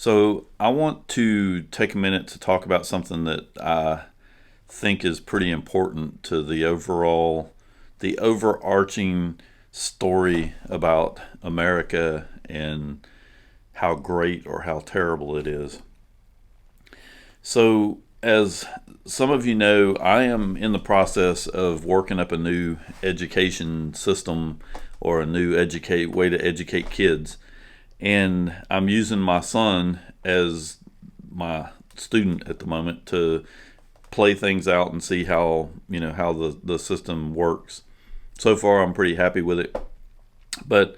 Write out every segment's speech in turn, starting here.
So I want to take a minute to talk about something that I think is pretty important to the overarching story about America and how great or how terrible it is. So, as some of you know, I am in the process of working up a new education system or a new educate way to educate kids, and I'm using my son as my student at the moment to play things out and see how the system works. So far, I'm pretty happy with it, but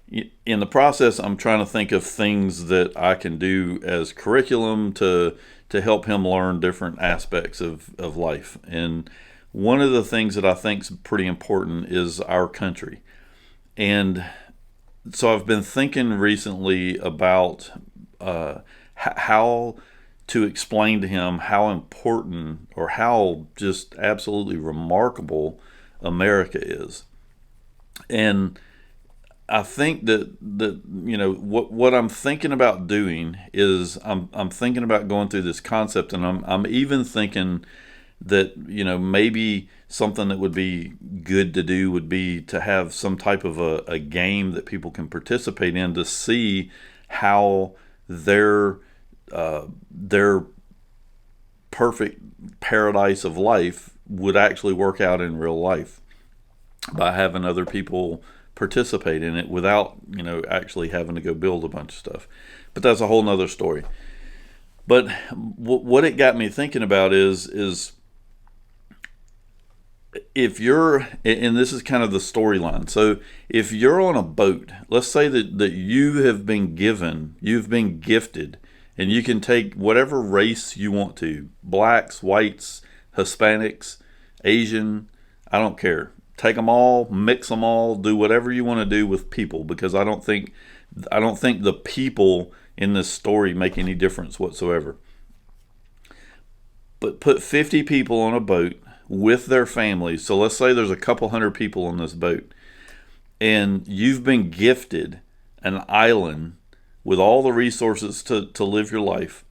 in the process, I'm trying to think of things that I can do as curriculum to help him learn different aspects of life. And one of the things that I think is pretty important is our country. And so I've been thinking recently about how to explain to him how important or how just absolutely remarkable America is. And I think that what I'm thinking about doing is I'm thinking about going through this concept, and I'm even thinking that maybe something that would be good to do would be to have some type of a game that people can participate in to see how their perfect paradise of life would actually work out in real life by having other people participate in it without actually having to go build a bunch of stuff. But that's a whole nother story. But what it got me thinking about is if you're, and this is kind of the storyline. So if you're on a boat, let's say that you've been gifted, and you can take whatever race you want to, blacks, whites, Hispanics, Asian, I don't care. Take them all, mix them all, do whatever you want to do with people, because I don't think the people in this story make any difference whatsoever. But put 50 people on a boat with their families. So let's say there's a couple hundred people on this boat, and you've been gifted an island with all the resources to live your life.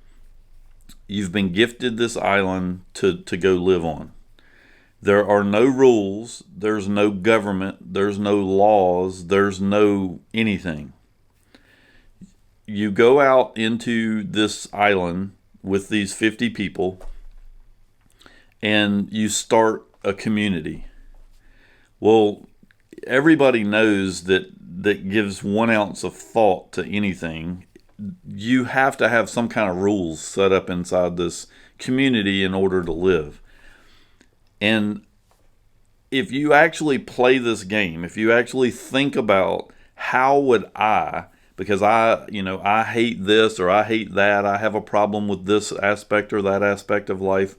You've been gifted this island to go live on. There are no rules, there's no government, there's no laws, there's no anything. You go out into this island with these 50 people, and you start a community. Well, everybody knows that gives 1 ounce of thought to anything. You have to have some kind of rules set up inside this community in order to live. And if you actually play this game, if you actually think about how would because I hate this or I hate that, I have a problem with this aspect or that aspect of life,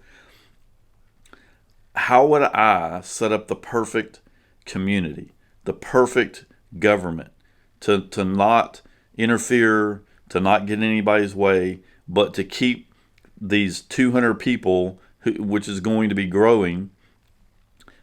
how would I set up the perfect community, the perfect government to not interfere, to not get in anybody's way, but to keep these 200 people, which is going to be growing,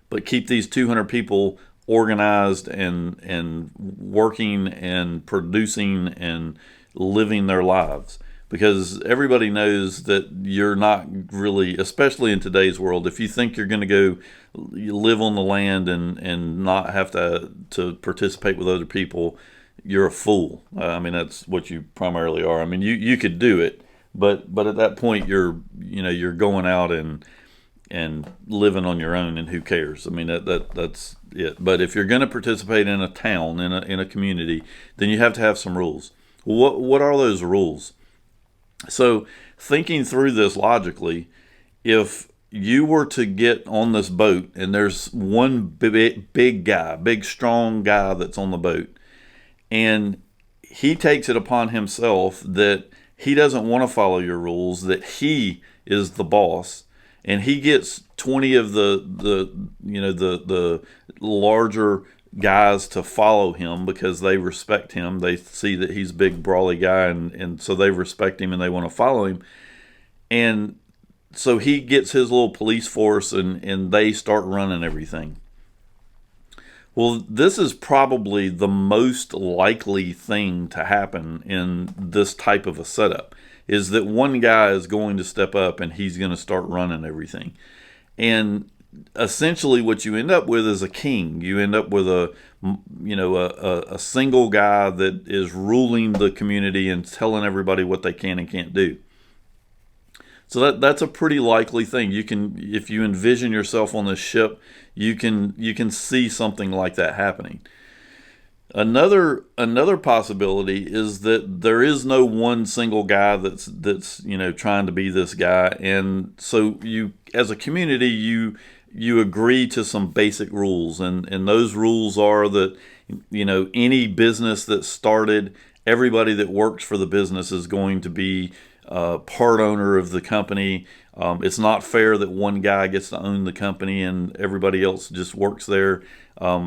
but keep these 200 people organized and working and producing and living their lives. Because everybody knows that you're not really, especially in today's world, if you think you're going to go live on the land and not have to participate with other people, you're a fool. I mean, that's what you primarily are. I mean, you could do it, but at that point you're going out and living on your own, and who cares? I mean, that's it. But if you're going to participate in a town, in a community, then you have to have some rules. What are those rules? So, thinking through this logically, if you were to get on this boat and there's one big guy, big strong guy that's on the boat, and he takes it upon himself that he doesn't want to follow your rules, that he is the boss, and he gets 20 of the larger guys to follow him because they respect him. They see that he's a big brawly guy, and so they respect him and they want to follow him. And so he gets his little police force, and they start running everything. Well, this is probably the most likely thing to happen in this type of a setup is that one guy is going to step up and he's going to start running everything. And essentially what you end up with is a king. You end up with a single guy that is ruling the community and telling everybody what they can and can't do. So that's a pretty likely thing. You can, if you envision yourself on this ship, you can see something like that happening. Another possibility is that there is no one single guy that's trying to be this guy, and so you as a community you agree to some basic rules, and those rules are that any business that started, everybody that works for the business is going to be part owner of the company. It's not fair that one guy gets to own the company and everybody else just works there.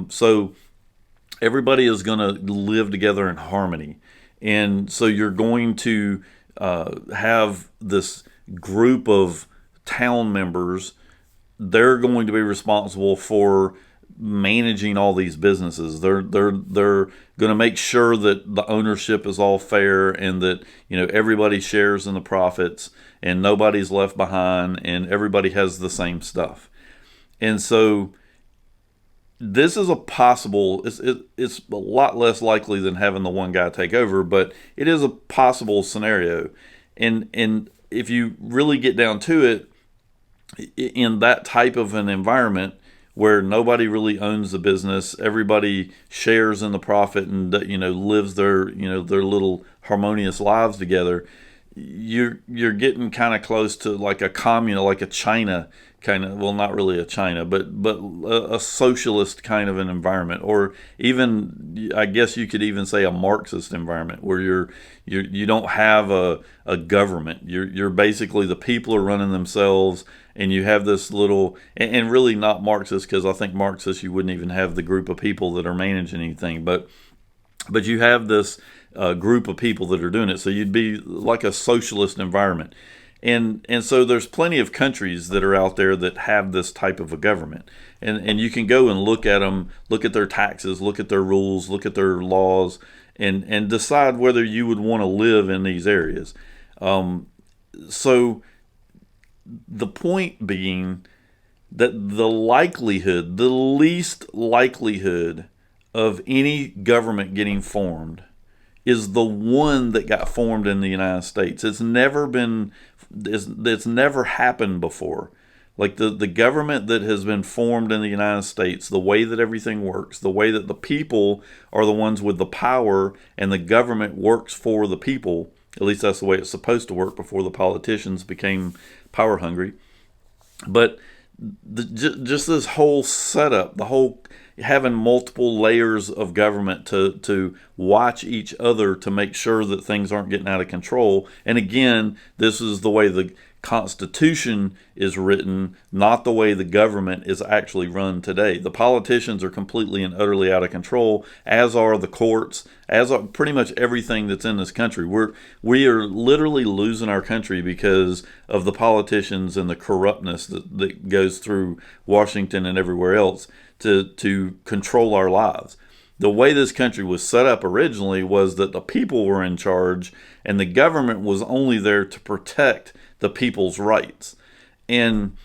So everybody is going to live together in harmony. And so you're going to have this group of town members. They're going to be responsible for managing all these businesses. They're going to make sure that the ownership is all fair and that everybody shares in the profits and nobody's left behind and everybody has the same stuff. And so this is a possible. It's a lot less likely than having the one guy take over, but it is a possible scenario. And if you really get down to it, in that type of an environment where nobody really owns the business, everybody shares in the profit and lives their their little harmonious lives together, you're getting kind of close to like a communal, like a China kind of, well, not really a China, but a socialist kind of an environment, or even I guess you could even say a Marxist environment where you don't have a government. You're basically, the people are running themselves, and you have this little, and really not Marxist, because I think Marxist you wouldn't even have the group of people that are managing anything, but you have this group of people that are doing it. So you'd be like a socialist environment. And so there's plenty of countries that are out there that have this type of a government. And you can go and look at them, look at their taxes, look at their rules, look at their laws, and decide whether you would want to live in these areas. So the point being that the least likelihood of any government getting formed is the one that got formed in the United States. It's never happened before. Like the government that has been formed in the United States, the way that everything works, the way that the people are the ones with the power and the government works for the people, at least that's the way it's supposed to work before the politicians became power hungry. But just this whole setup, the whole having multiple layers of government to watch each other to make sure that things aren't getting out of control. And again, this is the way the Constitution is written, not the way the government is actually run today. The politicians are completely and utterly out of control, as are the courts, as are pretty much everything that's in this country. We are literally losing our country because of the politicians and the corruptness that goes through Washington and everywhere else to control our lives. The way this country was set up originally was that the people were in charge and the government was only there to protect the people's rights. And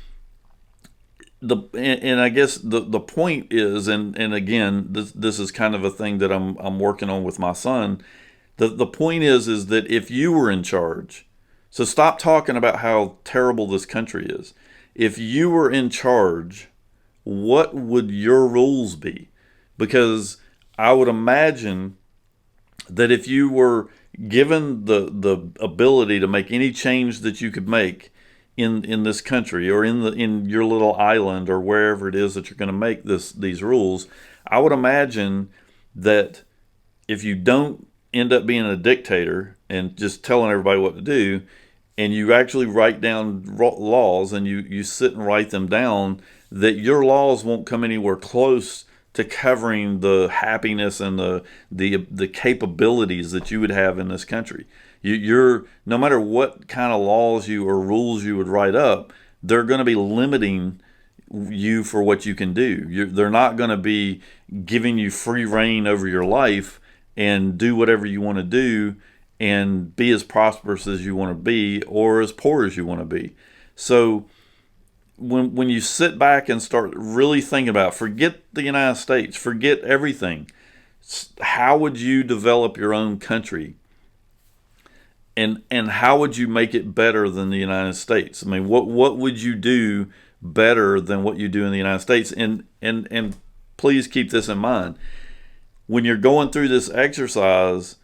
I guess the point is, and again, this is kind of a thing that I'm working on with my son. The point is that if you were in charge, so stop talking about how terrible this country is. If you were in charge, what would your rules be? Because I would imagine that if you were given the ability to make any change that you could make in this country, or in your little island, or wherever it is that you're going to make these rules, I would imagine that if you don't end up being a dictator and just telling everybody what to do, and you actually write down laws and you sit and write them down, that your laws won't come anywhere close to covering the happiness and the capabilities that you would have in this country. You're no matter what kind of laws or rules you would write up, they're going to be limiting you for what you can do. They're not going to be giving you free reign over your life and do whatever you want to do and be as prosperous as you want to be or as poor as you want to be. So when you sit back and start really thinking about, forget the United States, forget everything, how would you develop your own country? And how would you make it better than the United States? I mean, what would you do better than what you do in the United States? And please keep this in mind. When you're going through this exercise,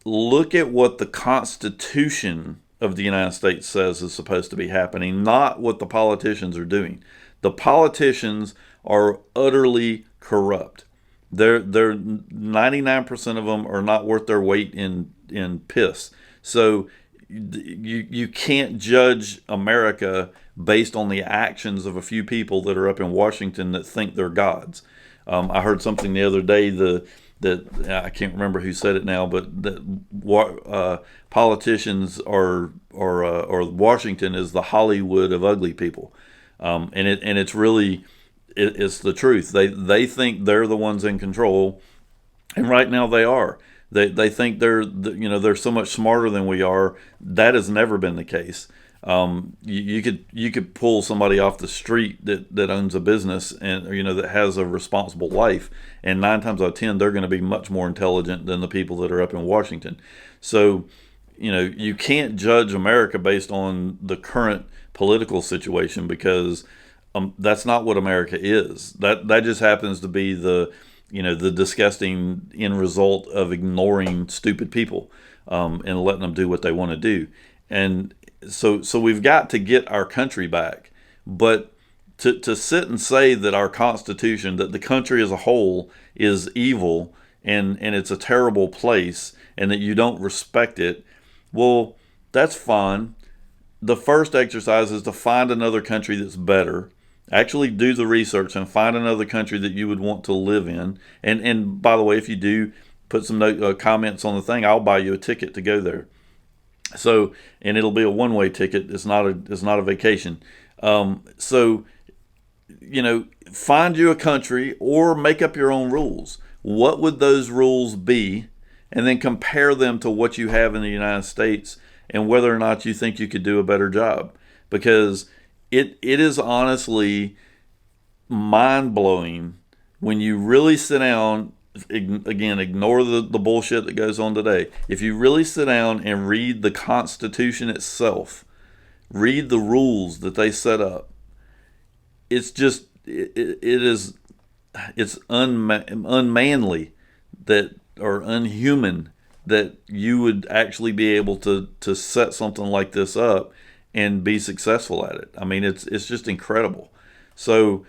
look at what the Constitution of the United States says is supposed to be happening, not what the politicians are doing. The politicians are utterly corrupt. They're 99% of them are not worth their weight in piss. So you can't judge America based on the actions of a few people that are up in Washington that think they're gods. I heard something the other day that I can't remember who said it now, but that politicians or Washington is the Hollywood of ugly people, and it's really it's the truth. They think they're the ones in control, and right now they are. They think they're so much smarter than we are. That has never been the case. You could pull somebody off the street that owns a business and that has a responsible life, and 9 times out of 10 they're going to be much more intelligent than the people that are up in Washington. So you can't judge America based on the current political situation because that's not what America is. That just happens to be the disgusting end result of ignoring stupid people and letting them do what they want to do. And so we've got to get our country back. But to sit and say that our Constitution, that the country as a whole is evil and it's a terrible place and that you don't respect it, well, that's fine. The first exercise is to find another country that's better. Actually do the research and find another country that you would want to live in. And by the way, if you do, put some comments on the thing. I'll buy you a ticket to go there. So, and it'll be a one-way ticket. It's not a vacation. So, find you a country or make up your own rules. What would those rules be? And then compare them to what you have in the United States and whether or not you think you could do a better job. Because it is honestly mind-blowing when you really sit down. Again, ignore the bullshit that goes on today. If you really sit down and read the Constitution itself, read the rules that they set up, it's just it's unmanly that or unhuman that you would actually be able to set something like this up and be successful at it. I mean, it's just incredible. So,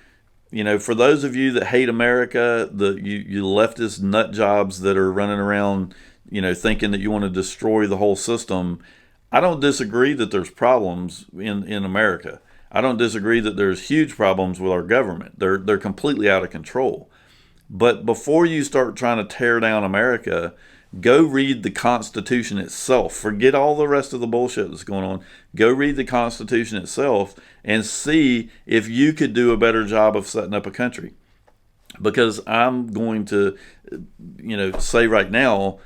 for those of you that hate America, you leftist nut jobs that are running around, thinking that you want to destroy the whole system, I don't disagree that there's problems in America. I don't disagree that there's huge problems with our government. They're completely out of control. But before you start trying to tear down America, go read the Constitution itself. Forget all the rest of the bullshit that's going on. Go read the Constitution itself and see if you could do a better job of setting up a country. Because I'm going to, say right now,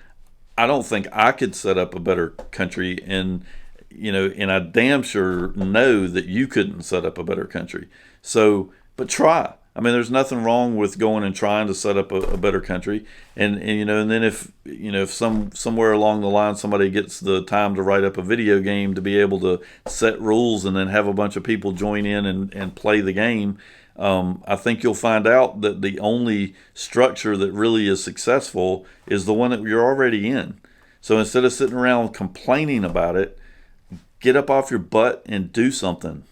I don't think I could set up a better country, and I damn sure know that you couldn't set up a better country. So, but try. I mean, there's nothing wrong with going and trying to set up a better country, and then if somewhere along the line somebody gets the time to write up a video game to be able to set rules and then have a bunch of people join in and play the game, I think you'll find out that the only structure that really is successful is the one that you're already in. So instead of sitting around complaining about it, get up off your butt and do something.